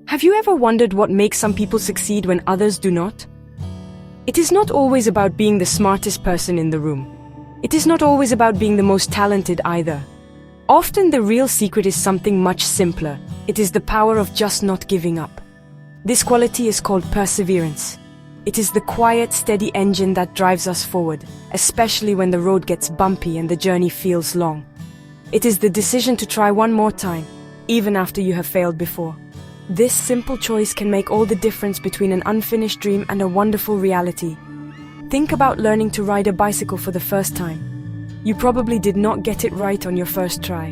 Have you ever wondered what makes some people succeed when others do not? It is not always about being the smartest person in the room. It is not always about being the most talented either. Often the real secret is something much simpler. It is the power of just not giving up. This quality is called perseverance. It is the quiet, steady engine that drives us forward, especially when the road gets bumpy and the journey feels long. It is the decision to try one more time, even after you have failed before. This simple choice can make all the difference between an unfinished dream and a wonderful reality. Think about learning to ride a bicycle for the first time. You probably did not get it right on your first try.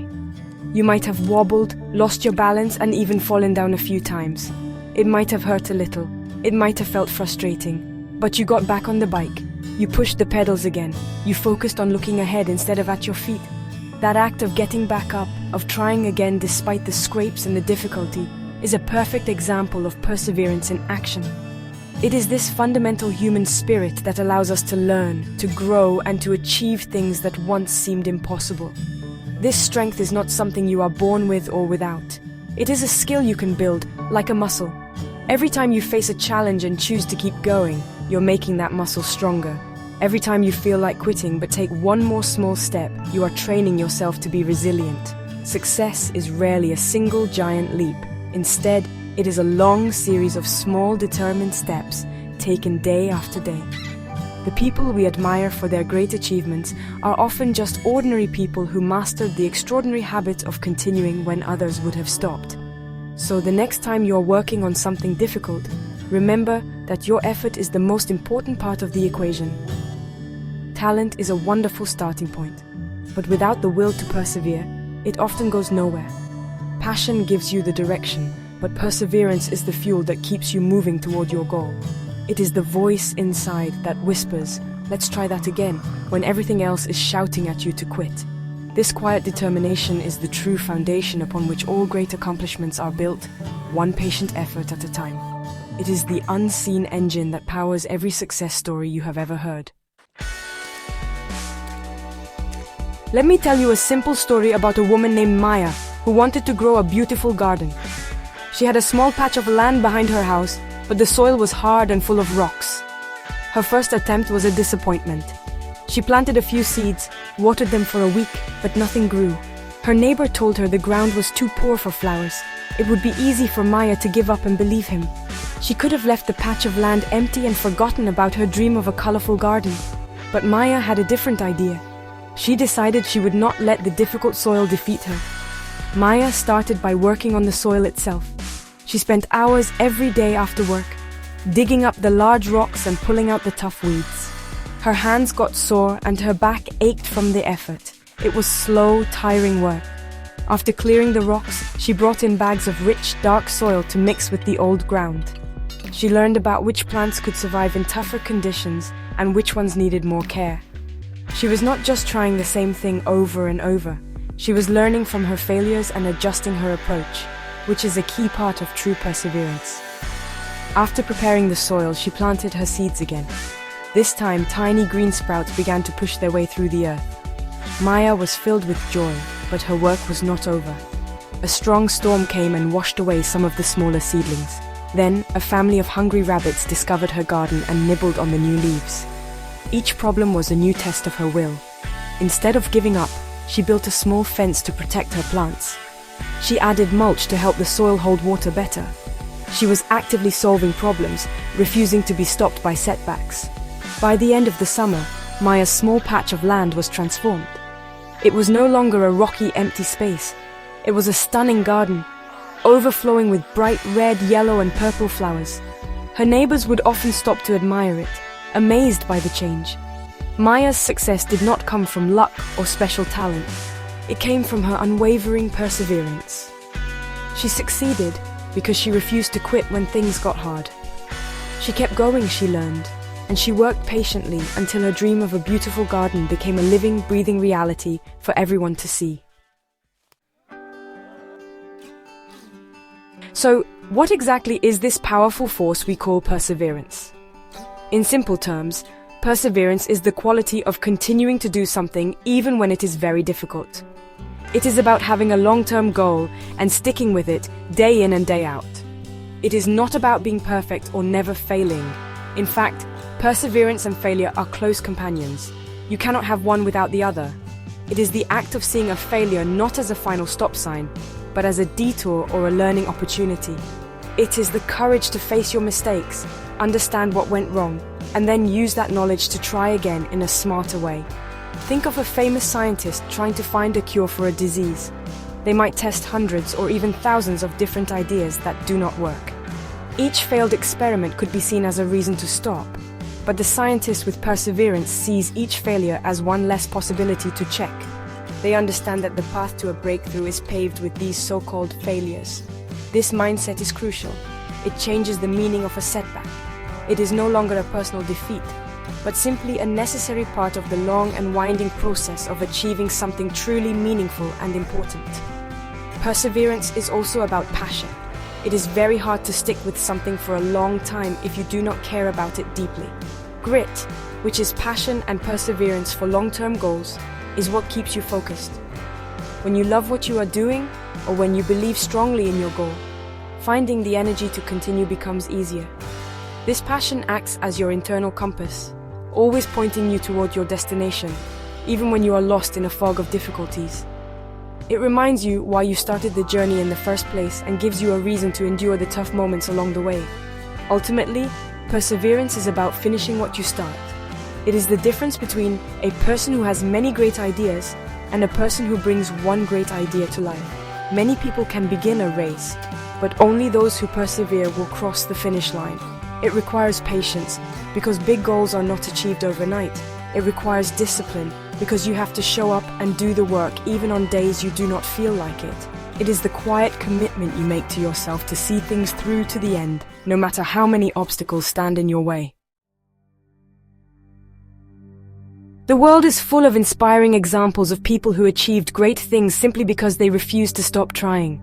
You might have wobbled, lost your balance, and even fallen down a few times. It might have hurt a little. It might have felt frustrating. But you got back on the bike. You pushed the pedals again. You focused on looking ahead instead of at your feet. That act of getting back up, of trying again despite the scrapes and the difficulty, is a perfect example of perseverance in action. It is this fundamental human spirit that allows us to learn, to grow, and to achieve things that once seemed impossible. This strength is not something you are born with or without. It is a skill you can build, like a muscle. Every time you face a challenge and choose to keep going, you're making that muscle stronger. Every time you feel like quitting but take one more small step, you are training yourself to be resilient. Success is rarely a single giant leap. Instead, it is a long series of small, determined steps taken day after day. The people we admire for their great achievements are often just ordinary people who mastered the extraordinary habit of continuing when others would have stopped. So the next time you're working on something difficult, remember that your effort is the most important part of the equation. Talent is a wonderful starting point, but without the will to persevere, it often goes nowhere. Passion gives you the direction, but perseverance is the fuel that keeps you moving toward your goal. It is the voice inside that whispers, "Let's try that again," when everything else is shouting at you to quit. This quiet determination is the true foundation upon which all great accomplishments are built, one patient effort at a time. It is the unseen engine that powers every success story you have ever heard. Let me tell you a simple story about a woman named Maya who wanted to grow a beautiful garden. She had a small patch of land behind her house, but the soil was hard and full of rocks. Her first attempt was a disappointment. She planted a few seeds, watered them for a week, but nothing grew. Her neighbor told her the ground was too poor for flowers. It would be easy for Maya to give up and believe him. She could have left the patch of land empty and forgotten about her dream of a colorful garden. But Maya had a different idea. She decided she would not let the difficult soil defeat her. Maya started by working on the soil itself. She spent hours every day after work, digging up the large rocks and pulling out the tough weeds. Her hands got sore and her back ached from the effort. It was slow, tiring work. After clearing the rocks, she brought in bags of rich, dark soil to mix with the old ground. She learned about which plants could survive in tougher conditions and which ones needed more care. She was not just trying the same thing over and over. She was learning from her failures and adjusting her approach, which is a key part of true perseverance. After preparing the soil, she planted her seeds again. This time, tiny green sprouts began to push their way through the earth. Maya was filled with joy, but her work was not over. A strong storm came and washed away some of the smaller seedlings. Then, a family of hungry rabbits discovered her garden and nibbled on the new leaves. Each problem was a new test of her will. Instead of giving up, she built a small fence to protect her plants. She added mulch to help the soil hold water better. She was actively solving problems, refusing to be stopped by setbacks. By the end of the summer, Maya's small patch of land was transformed. It was no longer a rocky, empty space. It was a stunning garden, overflowing with bright red, yellow, and purple flowers. Her neighbors would often stop to admire it, amazed by the change. Maya's success did not come from luck or special talent. It came from her unwavering perseverance. She succeeded because she refused to quit when things got hard. She kept going, she learned, and she worked patiently until her dream of a beautiful garden became a living, breathing reality for everyone to see. So, what exactly is this powerful force we call perseverance? In simple terms, perseverance is the quality of continuing to do something even when it is very difficult. It is about having a long-term goal and sticking with it day in and day out. It is not about being perfect or never failing. In fact, perseverance and failure are close companions. You cannot have one without the other. It is the act of seeing a failure not as a final stop sign, but as a detour or a learning opportunity. It is the courage to face your mistakes, understand what went wrong, and then use that knowledge to try again in a smarter way. Think of a famous scientist trying to find a cure for a disease. They might test hundreds or even thousands of different ideas that do not work. Each failed experiment could be seen as a reason to stop, but the scientist with perseverance sees each failure as one less possibility to check. They understand that the path to a breakthrough is paved with these so-called failures. This mindset is crucial. It changes the meaning of a setback. It is no longer a personal defeat, but simply a necessary part of the long and winding process of achieving something truly meaningful and important. Perseverance is also about passion. It is very hard to stick with something for a long time if you do not care about it deeply. Grit, which is passion and perseverance for long-term goals, is what keeps you focused. When you love what you are doing, or when you believe strongly in your goal, finding the energy to continue becomes easier. This passion acts as your internal compass, always pointing you toward your destination, even when you are lost in a fog of difficulties. It reminds you why you started the journey in the first place and gives you a reason to endure the tough moments along the way. Ultimately, perseverance is about finishing what you start. It is the difference between a person who has many great ideas and a person who brings one great idea to life. Many people can begin a race, but only those who persevere will cross the finish line. It requires patience, because big goals are not achieved overnight. It requires discipline, because you have to show up and do the work even on days you do not feel like it. It is the quiet commitment you make to yourself to see things through to the end, no matter how many obstacles stand in your way. The world is full of inspiring examples of people who achieved great things simply because they refused to stop trying.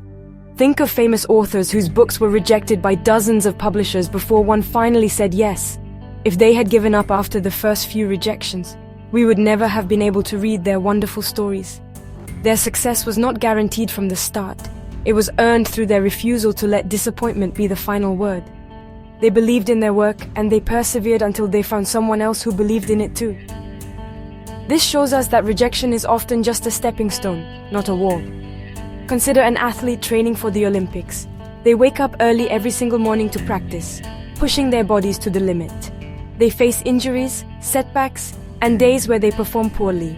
Think of famous authors whose books were rejected by dozens of publishers before one finally said yes. If they had given up after the first few rejections, we would never have been able to read their wonderful stories. Their success was not guaranteed from the start. It was earned through their refusal to let disappointment be the final word. They believed in their work and they persevered until they found someone else who believed in it too. This shows us that rejection is often just a stepping stone, not a wall. Consider an athlete training for the Olympics. They wake up early every single morning to practice, pushing their bodies to the limit. They face injuries, setbacks, and days where they perform poorly.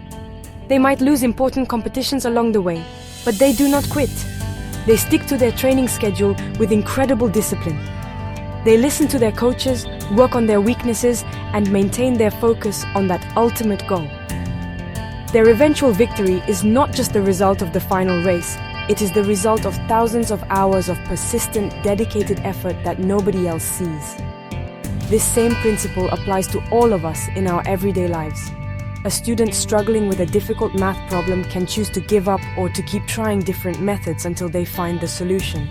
They might lose important competitions along the way, but they do not quit. They stick to their training schedule with incredible discipline. They listen to their coaches, work on their weaknesses, and maintain their focus on that ultimate goal. Their eventual victory is not just the result of the final race, it is the result of thousands of hours of persistent, dedicated effort that nobody else sees. This same principle applies to all of us in our everyday lives. A student struggling with a difficult math problem can choose to give up or to keep trying different methods until they find the solution.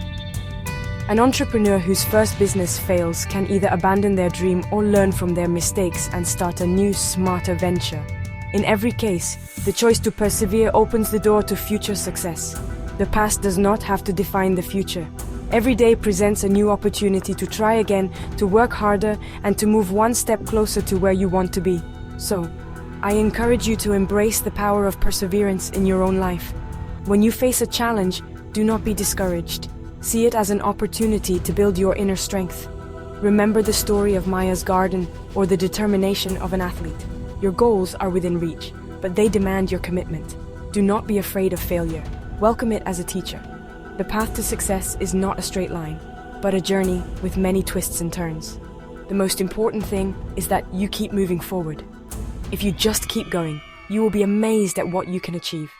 An entrepreneur whose first business fails can either abandon their dream or learn from their mistakes and start a new, smarter venture. In every case, the choice to persevere opens the door to future success. The past does not have to define the future. Every day presents a new opportunity to try again, to work harder, and to move one step closer to where you want to be. So, I encourage you to embrace the power of perseverance in your own life. When you face a challenge, do not be discouraged. See it as an opportunity to build your inner strength. Remember the story of Maya's garden or the determination of an athlete. Your goals are within reach, but they demand your commitment. Do not be afraid of failure. Welcome it as a teacher. The path to success is not a straight line, but a journey with many twists and turns. The most important thing is that you keep moving forward. If you just keep going, you will be amazed at what you can achieve.